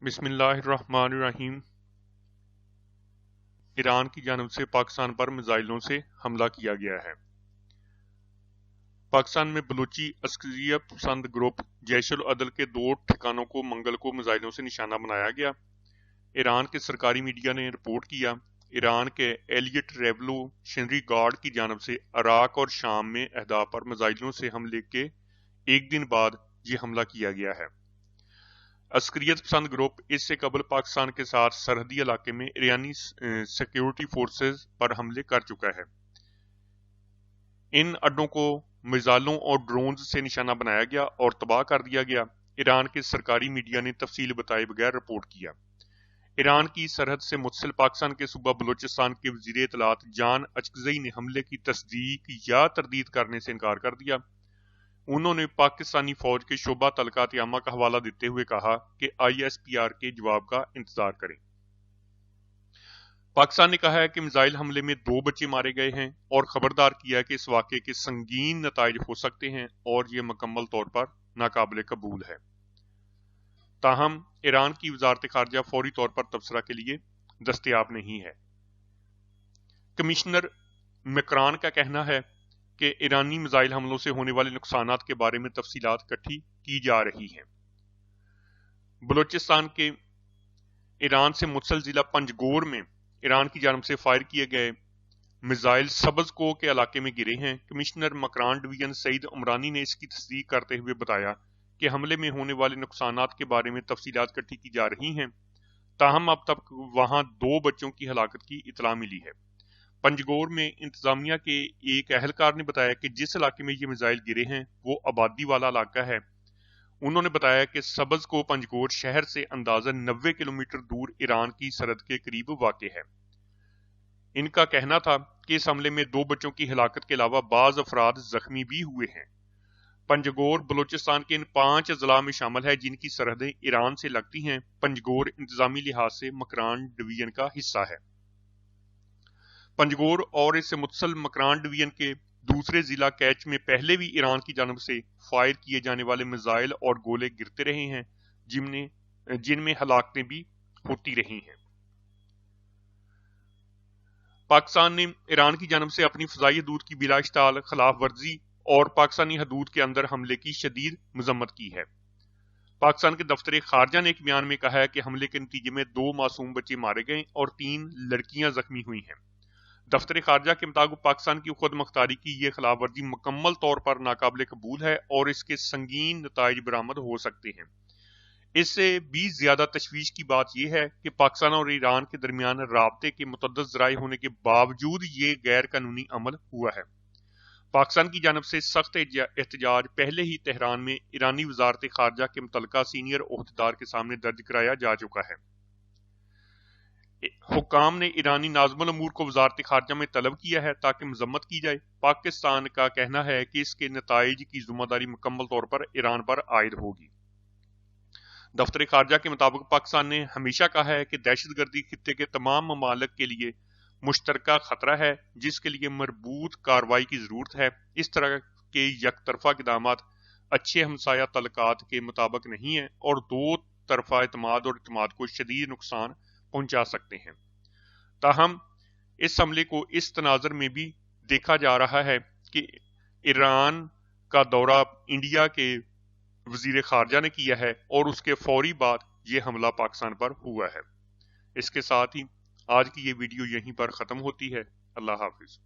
بسم اللہ الرحمن الرحیم۔ ایران کی جانب سے پاکستان پر میزائلوں سے حملہ کیا گیا ہے۔ پاکستان میں بلوچی عسکریت پسند گروپ جیش العدل کے 2 ٹھکانوں کو منگل کو میزائلوں سے نشانہ بنایا گیا۔ ایران کے سرکاری میڈیا نے رپورٹ کیا ایران کے ایلیٹ ریولوشنری گارڈ کی جانب سے عراق اور شام میں اہداف پر میزائلوں سے حملے کے ایک دن بعد یہ حملہ کیا گیا ہے۔ عسکریت پسند گروپ اس سے قبل پاکستان کے ساتھ سرحدی علاقے میں ایرانی سیکیورٹی فورسز پر حملے کر چکا ہے۔ ان اڈوں کو میزائلوں اور ڈرونز سے نشانہ بنایا گیا اور تباہ کر دیا گیا، ایران کے سرکاری میڈیا نے تفصیل بتائے بغیر رپورٹ کیا۔ ایران کی سرحد سے متصل پاکستان کے صوبہ بلوچستان کے وزیر اطلاعات جان اچکزئی نے حملے کی تصدیق یا تردید کرنے سے انکار کر دیا۔ انہوں نے پاکستانی فوج کے شعبہ تعلقات عامہ کا حوالہ دیتے ہوئے کہا کہ ISPR کے جواب کا انتظار کریں۔ پاکستان نے کہا ہے کہ میزائل حملے میں 2 بچے مارے گئے ہیں اور خبردار کیا ہے کہ اس واقعے کے سنگین نتائج ہو سکتے ہیں اور یہ مکمل طور پر ناقابل قبول ہے۔ تاہم ایران کی وزارت خارجہ فوری طور پر تبصرہ کے لیے دستیاب نہیں ہے۔ کمشنر مکران کا کہنا ہے کہ ایرانی میزائل حملوں سے ہونے والے نقصانات کے بارے میں تفصیلات اکٹھی کی جا رہی ہیں۔ بلوچستان کے ایران سے متصل ضلع پنجگور میں ایران کی جانب سے فائر کیے گئے میزائل سبز کو کے علاقے میں گرے ہیں۔ کمشنر مکران ڈویژن سعید عمرانی نے اس کی تصدیق کرتے ہوئے بتایا کہ حملے میں ہونے والے نقصانات کے بارے میں تفصیلات اکٹھی کی جا رہی ہیں، تاہم اب تک وہاں 2 بچوں کی ہلاکت کی اطلاع ملی ہے۔ پنجگور میں انتظامیہ کے ایک اہلکار نے بتایا کہ جس علاقے میں یہ میزائل گرے ہیں وہ آبادی والا علاقہ ہے۔ انہوں نے بتایا کہ سبز کو پنجگور شہر سے اندازہ 90 کلومیٹر دور ایران کی سرحد کے قریب واقع ہے۔ ان کا کہنا تھا کہ اس حملے میں 2 بچوں کی ہلاکت کے علاوہ بعض افراد زخمی بھی ہوئے ہیں۔ پنجگور بلوچستان کے ان 5 اضلاع میں شامل ہے جن کی سرحدیں ایران سے لگتی ہیں۔ پنجگور انتظامی لحاظ سے مکران ڈویژن کا حصہ ہے۔ پنجگور اور اس سے متصل مکران ڈویژن کے دوسرے ضلع کیچ میں پہلے بھی ایران کی جانب سے فائر کیے جانے والے میزائل اور گولے گرتے رہے ہیں جن میں ہلاکتیں بھی ہوتی رہی ہیں۔ پاکستان نے ایران کی جانب سے اپنی فضائی حدود کی بلا اشتعال خلاف ورزی اور پاکستانی حدود کے اندر حملے کی شدید مذمت کی ہے۔ پاکستان کے دفتر خارجہ نے ایک بیان میں کہا ہے کہ حملے کے نتیجے میں 2 معصوم بچے مارے گئے اور 3 لڑکیاں زخمی ہوئی ہیں۔ دفتر خارجہ کے مطابق پاکستان کی خود مختاری کی یہ خلاف ورزی مکمل طور پر ناقابل قبول ہے اور اس کے سنگین نتائج برآمد ہو سکتے ہیں۔ اس سے بھی زیادہ تشویش کی بات یہ ہے کہ پاکستان اور ایران کے درمیان رابطے کے متعدد ذرائع ہونے کے باوجود یہ غیر قانونی عمل ہوا ہے۔ پاکستان کی جانب سے سخت احتجاج پہلے ہی تہران میں ایرانی وزارت خارجہ کے متعلقہ سینئر عہدیدار کے سامنے درج کرایا جا چکا ہے۔ حکام نے ایرانی ناظم الامور کو وزارت خارجہ میں طلب کیا ہے تاکہ مذمت کی جائے۔ پاکستان کا کہنا ہے کہ اس کے نتائج کی ذمہ داری مکمل طور پر ایران پر عائد ہوگی۔ دفتر خارجہ کے مطابق پاکستان نے ہمیشہ کہا ہے کہ دہشت گردی خطے کے تمام ممالک کے لیے مشترکہ خطرہ ہے جس کے لیے مربوط کارروائی کی ضرورت ہے۔ اس طرح کے یک طرفہ اقدامات اچھے ہمسایہ تعلقات کے مطابق نہیں ہیں اور 2 طرفہ اعتماد اور اعتماد کو شدید نقصان پہنچا سکتے ہیں۔ تاہم اس حملے کو اس تناظر میں بھی دیکھا جا رہا ہے کہ ایران کا دورہ انڈیا کے وزیر خارجہ نے کیا ہے اور اس کے فوری بعد یہ حملہ پاکستان پر ہوا ہے۔ اس کے ساتھ ہی آج کی یہ ویڈیو یہیں پر ختم ہوتی ہے۔ اللہ حافظ۔